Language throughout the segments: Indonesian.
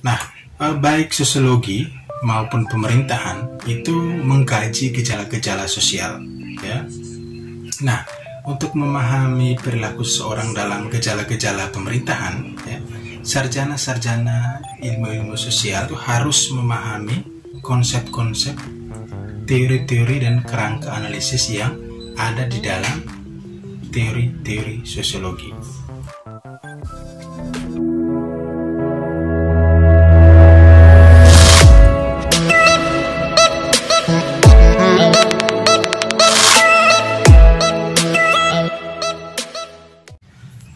Nah, baik sosiologi maupun pemerintahan itu mengkaji gejala-gejala sosial, ya. Nah, untuk memahami perilaku seseorang dalam gejala-gejala pemerintahan, ya, sarjana-sarjana ilmu-ilmu sosial itu harus memahami konsep-konsep, teori-teori dan kerangka analisis yang ada di dalam teori-teori sosiologi.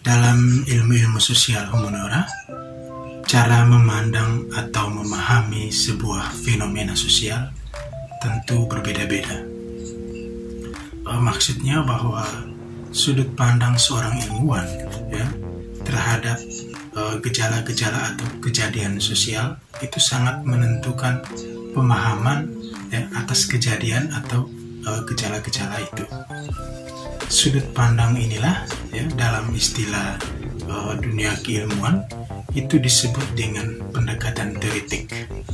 Dalam ilmu-ilmu sosial humaniora, cara memandang atau memahami sebuah fenomena sosial tentu berbeda-beda. Maksudnya bahwa sudut pandang seorang ilmuwan, ya, terhadap gejala-gejala atau kejadian sosial itu sangat menentukan pemahaman, ya, atas kejadian atau gejala-gejala itu. Sudut pandang inilah, ya, dalam istilah dunia keilmuan itu disebut dengan pendekatan teoretik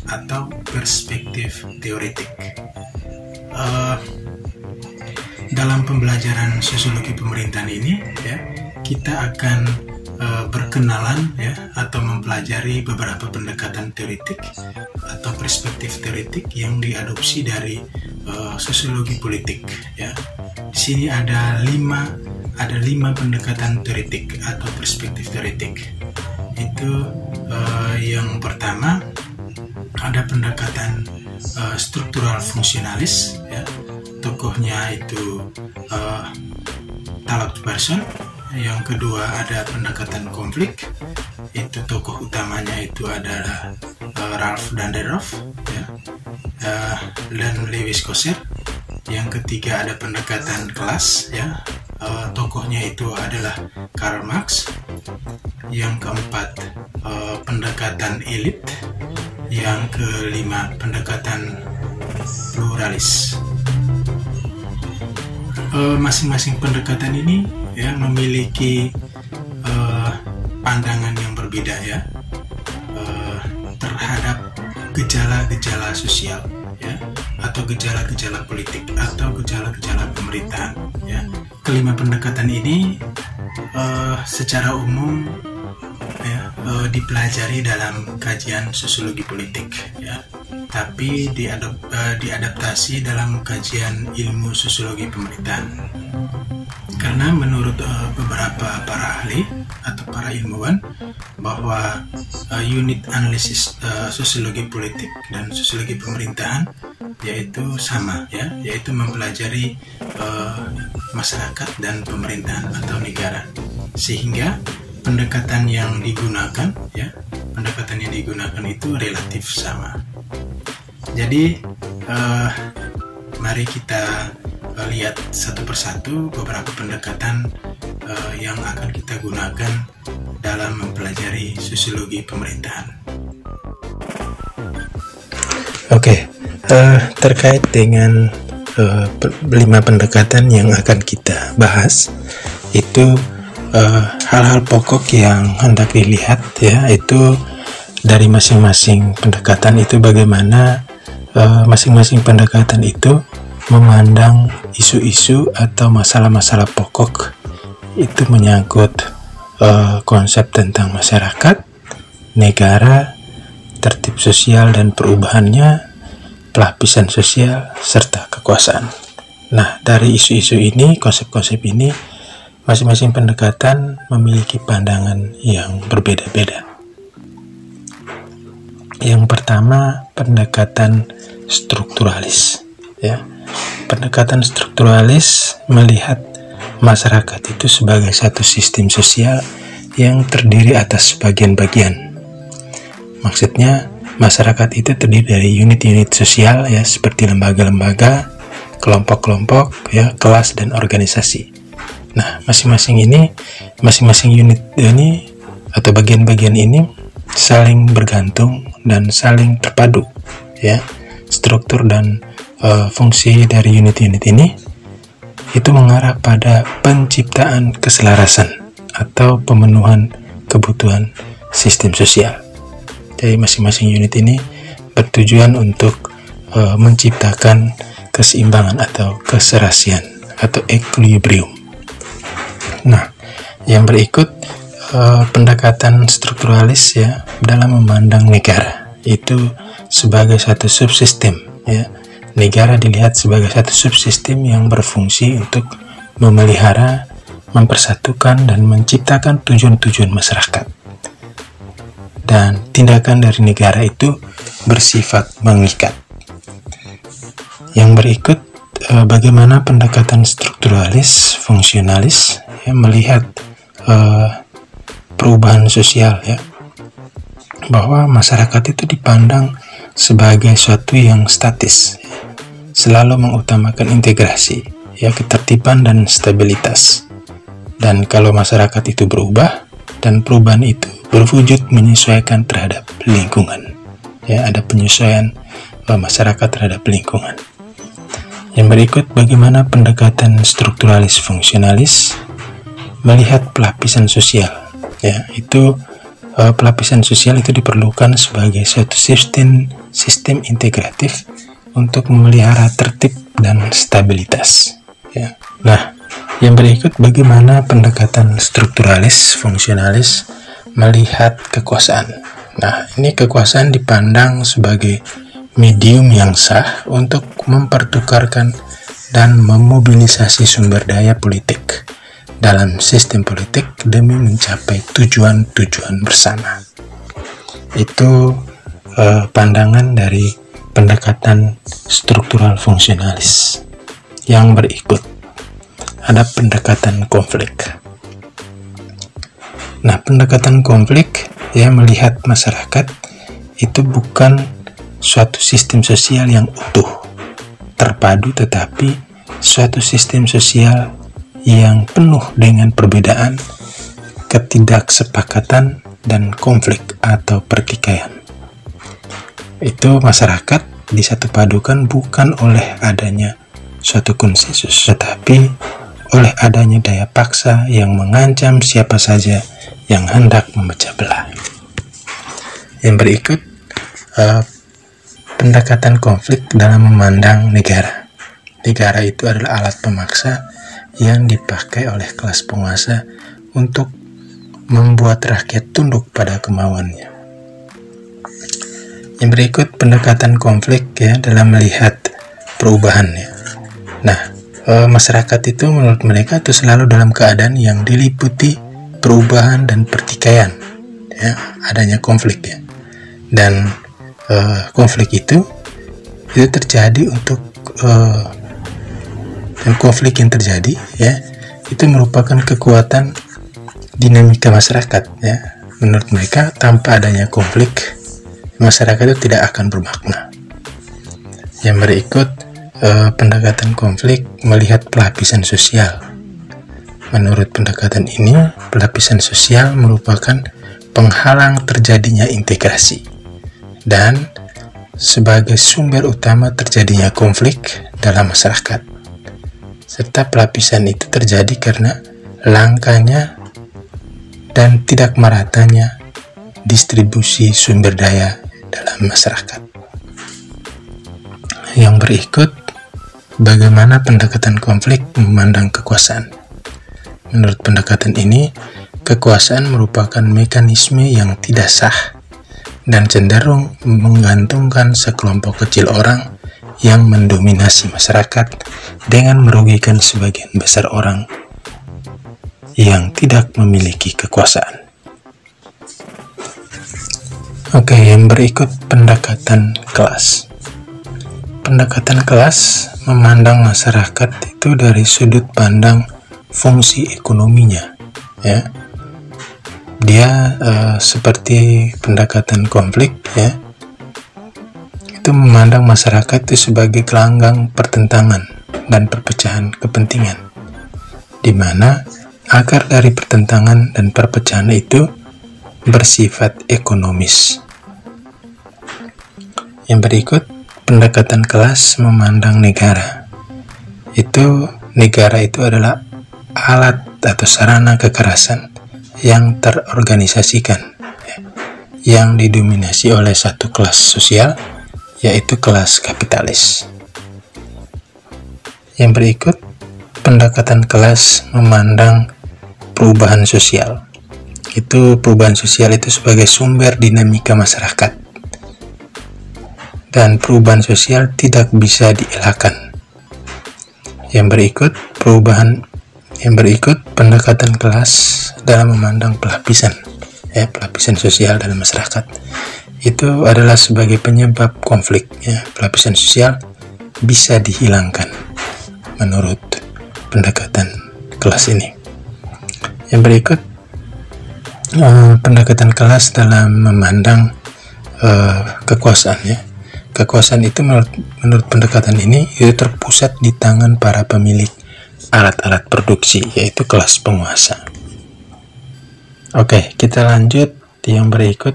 atau perspektif teoretik. Dalam pembelajaran sosiologi pemerintahan ini, ya, kita akan berkenalan, ya, atau mempelajari beberapa pendekatan teoretik atau perspektif teoretik yang diadopsi dari sosiologi politik, ya. Di sini ada lima pendekatan teoretik atau perspektif teoretik. Itu yang pertama ada pendekatan struktural fungsionalis, ya. Tokohnya itu Taleb Bergson. Yang kedua ada pendekatan konflik, itu tokoh utamanya itu adalah Ralph Dahrendorf, ya, dan Lewis Coser. Yang ketiga ada pendekatan kelas, ya, tokohnya itu adalah Karl Marx. Yang keempat pendekatan elit. Yang kelima pendekatan pluralis. Masing-masing pendekatan ini, ya, memiliki pandangan yang berbeda, ya, terhadap gejala-gejala sosial, ya, atau gejala-gejala politik atau gejala-gejala pemerintahan, ya. Kelima pendekatan ini secara umum, ya, dipelajari dalam kajian sosiologi politik, ya, tapi diadaptasi dalam kajian ilmu sosiologi pemerintahan. Karena menurut beberapa para ahli atau para ilmuwan bahwa unit analisis sosiologi politik dan sosiologi pemerintahan yaitu sama, ya, yaitu mempelajari masyarakat dan pemerintahan atau negara, sehingga pendekatan yang digunakan, ya, pendekatan yang digunakan itu relatif sama. Jadi mari kita lihat satu persatu beberapa pendekatan yang akan kita gunakan dalam mempelajari sosiologi pemerintahan. Oke, terkait dengan 5 pendekatan yang akan kita bahas, itu hal-hal pokok yang hendak dilihat, ya, itu dari masing-masing pendekatan itu bagaimana masing-masing pendekatan itu memandang isu-isu atau masalah-masalah pokok itu menyangkut konsep tentang masyarakat, negara, tertib sosial dan perubahannya, pelapisan sosial, serta kekuasaan. Nah, dari isu-isu ini, konsep-konsep ini, masing-masing pendekatan memiliki pandangan yang berbeda-beda. Yang pertama, pendekatan strukturalis, ya. Pendekatan strukturalis melihat masyarakat itu sebagai satu sistem sosial yang terdiri atas bagian-bagian. Maksudnya, masyarakat itu terdiri dari unit-unit sosial, ya, seperti lembaga-lembaga, kelompok-kelompok, ya, kelas dan organisasi. Nah, masing-masing unit ini atau bagian-bagian ini saling bergantung dan saling terpadu, ya. Struktur dan fungsi dari unit-unit ini itu mengarah pada penciptaan keselarasan atau pemenuhan kebutuhan sistem sosial. Jadi masing-masing unit ini bertujuan untuk menciptakan keseimbangan atau keserasian atau equilibrium. Nah, yang berikut pendekatan strukturalis ya dalam memandang negara itu sebagai satu subsistem ya. Negara dilihat sebagai satu subsistem yang berfungsi untuk memelihara, mempersatukan dan menciptakan tujuan-tujuan masyarakat. Dan tindakan dari negara itu bersifat mengikat. Yang berikut bagaimana pendekatan strukturalis, fungsionalis ya, melihat perubahan sosial ya, bahwa masyarakat itu dipandang sebagai suatu yang statis, selalu mengutamakan integrasi ya, ketertiban dan stabilitas. Dan kalau masyarakat itu berubah dan perubahan itu berwujud menyesuaikan terhadap lingkungan ya, ada penyesuaian masyarakat terhadap lingkungan. Yang berikut bagaimana pendekatan strukturalis fungsionalis melihat pelapisan sosial ya, itu pelapisan sosial itu diperlukan sebagai suatu sistem integratif untuk memelihara tertib dan stabilitas ya. Nah, yang berikut bagaimana pendekatan strukturalis fungsionalis melihat kekuasaan. Nah, ini kekuasaan dipandang sebagai medium yang sah untuk mempertukarkan dan memobilisasi sumber daya politik dalam sistem politik demi mencapai tujuan-tujuan bersama. Itu pandangan dari pendekatan struktural fungsionalis. Yang berikut ada pendekatan konflik. Nah, pendekatan konflik ya melihat masyarakat itu bukan suatu sistem sosial yang utuh, terpadu, tetapi suatu sistem sosial yang penuh dengan perbedaan, ketidaksepakatan, dan konflik atau pertikaian. Itu masyarakat disatupadukan bukan oleh adanya suatu konsensus, tetapi oleh adanya daya paksa yang mengancam siapa saja yang hendak memecah belah. Yang berikut pendekatan konflik dalam memandang negara. Negara itu adalah alat pemaksa yang dipakai oleh kelas penguasa untuk membuat rakyat tunduk pada kemauannya. Yang berikut pendekatan konflik ya dalam melihat perubahannya. Nah, masyarakat itu menurut mereka itu selalu dalam keadaan yang diliputi perubahan dan pertikaian ya, adanya konflik ya. Dan konflik itu terjadi untuk dan konflik yang terjadi ya itu merupakan kekuatan dinamika masyarakat ya. Menurut mereka tanpa adanya konflik masyarakat itu tidak akan bermakna. Yang berikut pendekatan konflik melihat pelapisan sosial. Menurut pendekatan ini pelapisan sosial merupakan penghalang terjadinya integrasi dan sebagai sumber utama terjadinya konflik dalam masyarakat. Serta pelapisan itu terjadi karena langkanya dan tidak meratanya distribusi sumber daya dalam masyarakat. Yang berikut, bagaimana pendekatan konflik memandang kekuasaan. Menurut pendekatan ini, kekuasaan merupakan mekanisme yang tidak sah dan cenderung menggantungkan sekelompok kecil orang yang mendominasi masyarakat dengan merugikan sebagian besar orang yang tidak memiliki kekuasaan. Oke, yang berikut pendekatan kelas. Pendekatan kelas memandang masyarakat itu dari sudut pandang fungsi ekonominya ya. Dia seperti pendekatan konflik ya, itu memandang masyarakat itu sebagai gelanggang pertentangan dan perpecahan kepentingan, di mana akar dari pertentangan dan perpecahan itu bersifat ekonomis. Yang berikut pendekatan kelas memandang negara. Negara itu adalah alat atau sarana kekerasan yang terorganisasikan yang didominasi oleh satu kelas sosial, yaitu kelas kapitalis. Yang berikut, pendekatan kelas memandang perubahan sosial. Perubahan sosial itu sebagai sumber dinamika masyarakat. Dan perubahan sosial tidak bisa dielakkan. Yang berikut pendekatan kelas dalam memandang pelapisan sosial dalam masyarakat. Itu adalah sebagai penyebab konflik. Pelapisan sosial bisa dihilangkan menurut pendekatan kelas ini. Yang berikut pendekatan kelas dalam memandang kekuasaan. Kekuasaan itu menurut pendekatan ini itu terpusat di tangan para pemilik alat-alat produksi, yaitu kelas penguasa. Oke, kita lanjut yang berikut,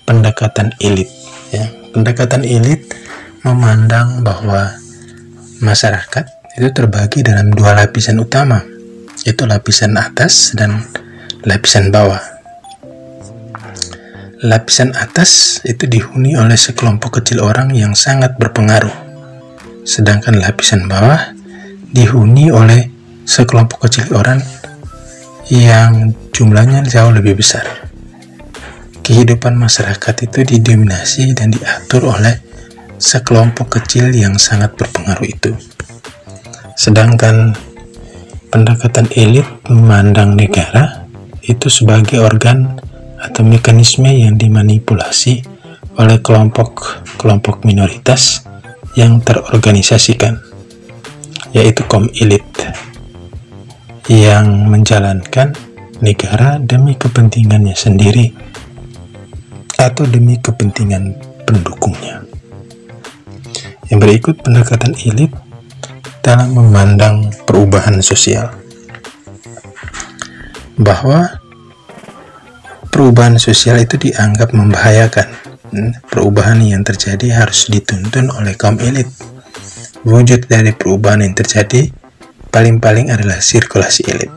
pendekatan elit. Pendekatan elit memandang bahwa masyarakat itu terbagi dalam dua lapisan utama, yaitu lapisan atas dan lapisan bawah. Lapisan atas itu dihuni oleh sekelompok kecil orang yang sangat berpengaruh, sedangkan lapisan bawah dihuni oleh sekelompok kecil orang yang jumlahnya jauh lebih besar. Kehidupan masyarakat itu didominasi dan diatur oleh sekelompok kecil yang sangat berpengaruh itu. Sedangkan pendekatan elit memandang negara itu sebagai organ atau mekanisme yang dimanipulasi oleh kelompok minoritas yang terorganisasikan, yaitu kaum elit yang menjalankan negara demi kepentingannya sendiri atau demi kepentingan pendukungnya. Yang berikut pendekatan elit dalam memandang perubahan sosial, bahwa perubahan sosial itu dianggap membahayakan. Perubahan yang terjadi harus dituntun oleh kaum elit. Wujud dari perubahan yang terjadi paling-paling adalah sirkulasi elit.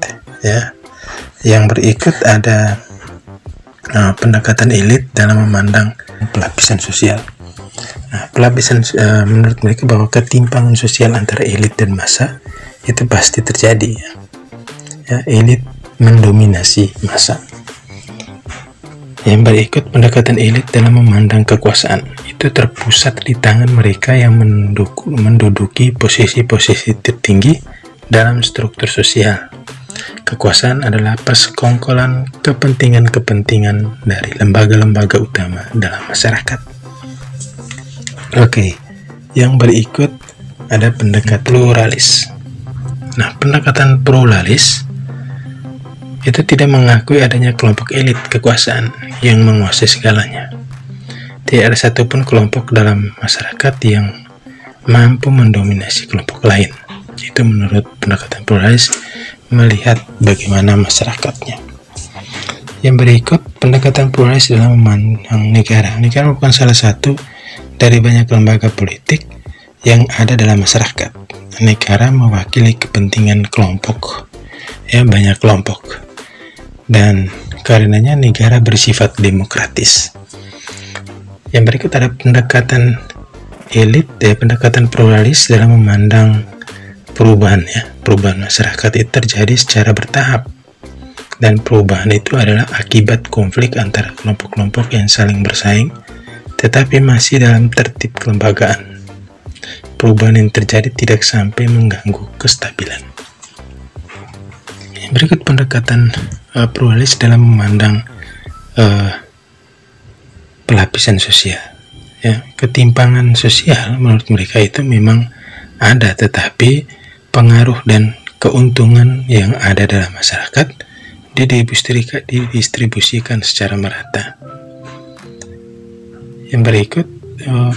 Yang berikut ada pendekatan elit dalam memandang pelapisan sosial. Pelapisan menurut mereka bahwa ketimpangan sosial antara elit dan massa itu pasti terjadi. Elit mendominasi massa. Yang berikut pendekatan elit dalam memandang kekuasaan itu terpusat di tangan mereka yang menduduki posisi-posisi tertinggi dalam struktur sosial. Kekuasaan adalah persekongkolan kepentingan-kepentingan dari lembaga-lembaga utama dalam masyarakat. Oke, yang berikut ada pendekatan pluralis. Pendekatan pluralis itu tidak mengakui adanya kelompok elit kekuasaan yang menguasai segalanya. Tidak ada satupun kelompok dalam masyarakat yang mampu mendominasi kelompok lain. Itu menurut pendekatan pluralis, melihat bagaimana masyarakatnya. Yang berikut pendekatan pluralis dalam memandang negara. Negara merupakan salah satu dari banyak lembaga politik yang ada dalam masyarakat. Negara mewakili kepentingan kelompok, banyak kelompok. Dan karenanya negara bersifat demokratis. Yang berikut ada pendekatan elit, pendekatan pluralis dalam memandang perubahan. Perubahan masyarakat itu terjadi secara bertahap, dan perubahan itu adalah akibat konflik antara kelompok-kelompok yang saling bersaing, tetapi masih dalam tertib kelembagaan. Perubahan yang terjadi tidak sampai mengganggu kestabilan. Berikut pendekatan pluralis dalam memandang pelapisan sosial. Ketimpangan sosial menurut mereka itu memang ada, tetapi pengaruh dan keuntungan yang ada dalam masyarakat didistribusikan secara merata. Yang berikut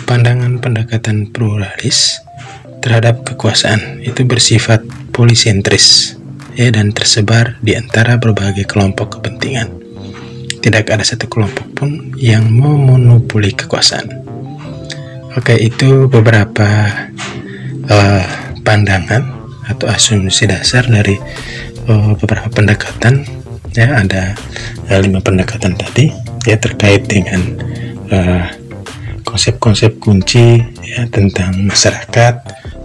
pandangan pendekatan pluralis terhadap kekuasaan itu bersifat polisentris, dan tersebar di antara berbagai kelompok kepentingan. Tidak ada satu kelompok pun yang memonopoli kekuasaan. Oke, itu beberapa pandangan atau asumsi dasar dari beberapa pendekatan. Ada 5 pendekatan tadi. ya terkait dengan konsep-konsep kunci ya tentang masyarakat,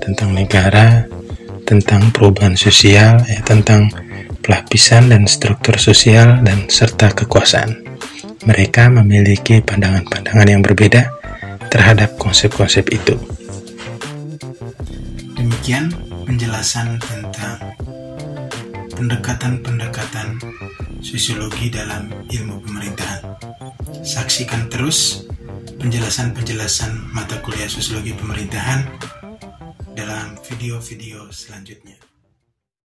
tentang negara, tentang perubahan sosial, ya tentang pelapisan dan struktur sosial dan serta kekuasaan. Mereka memiliki pandangan-pandangan yang berbeda terhadap konsep-konsep itu. Demikian penjelasan tentang pendekatan-pendekatan sosiologi dalam ilmu pemerintahan. Saksikan terus penjelasan-penjelasan mata kuliah sosiologi pemerintahan dalam video-video selanjutnya.